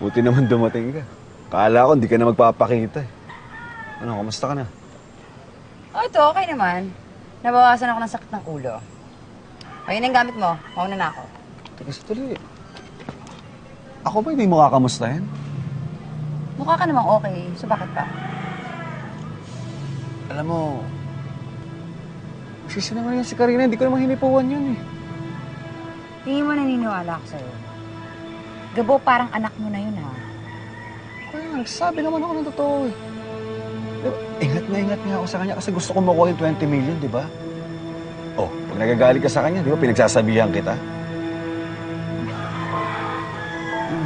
Buti naman dumating ka. Kala ko hindi ka na magpapakita eh. Ano, kamusta ka na? Oh, ito, okay naman. Nabawasan ako ng sakit ng ulo. Ayun ang gamit mo. Mauna na ako. Teka, sandali. Ako ba hindi mo kakamustahin? Mukha ka namang okay. So bakit pa? Alam mo, sisinungaling yan si Karina. Hindi ko naman hinipuan yun eh. Tingin mo naniniwala ako sa'yo. Gabo, parang anak mo na yun, ha? Kaya nga, nagsasabi naman ako ng totoo eh. Diba, ingat nga ako sa kanya kasi gusto ko makuha yung 20 million, di ba? Oh, pag nagagalit ka sa kanya, di ba, pinagsasabihan kita?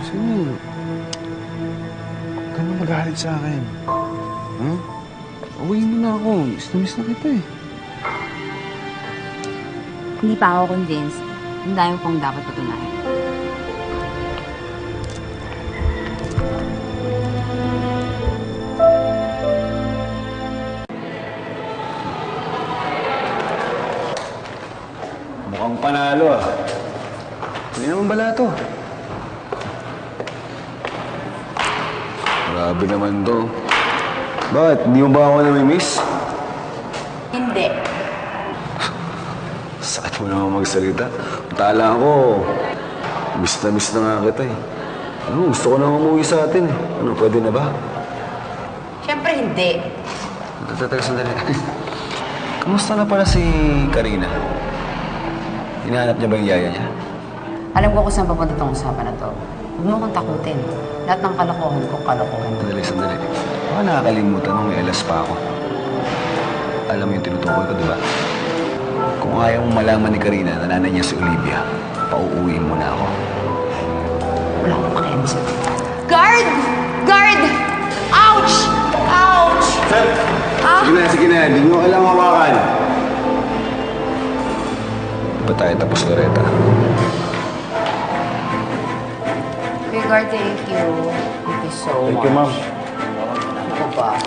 Sige. Huwag ka na magalit sa akin. Huh? Uwiin mo na ako. Miss na kita eh. Hindi pa ako convinced. Ang dami pong dapat patunayan. Mukhang panalo ah. Hindi naman bala to. Grabe naman to. Bakit? Hindi mo ba ako namimiss? Hindi. Sakit mo naman magsalita. Tala ko, miss na nga kita eh. Ano, gusto ko na umuwi sa atin eh. Ano, pwede na ba? Siyempre hindi. Teka, sandali. Kamusta na pala si Karina? Hinahanap niya ba yung yaya niya? Alam ko kung saan papunta itong usapan na to. Huwag mo akong takutin. Lahat ng kalokohan ko, kalokohan ko. Sandali. Baka nakakalimutan mo may alas pa ako. Alam mo yung tinutukoy ko, di ba? Kung ayaw mong malaman ni Karina na nanay niya si Olivia, pauuwiin mo na ako. Wala akong pakialam sa'yo. Guard! Guard! Ouch! Ouch! Sir! Sige na. Hindi mo kailangang hawakan. Ba tayo tapos, Loretta? Okay, guard, thank you. Thank you so much. Thank you, ma'am. Ano ba?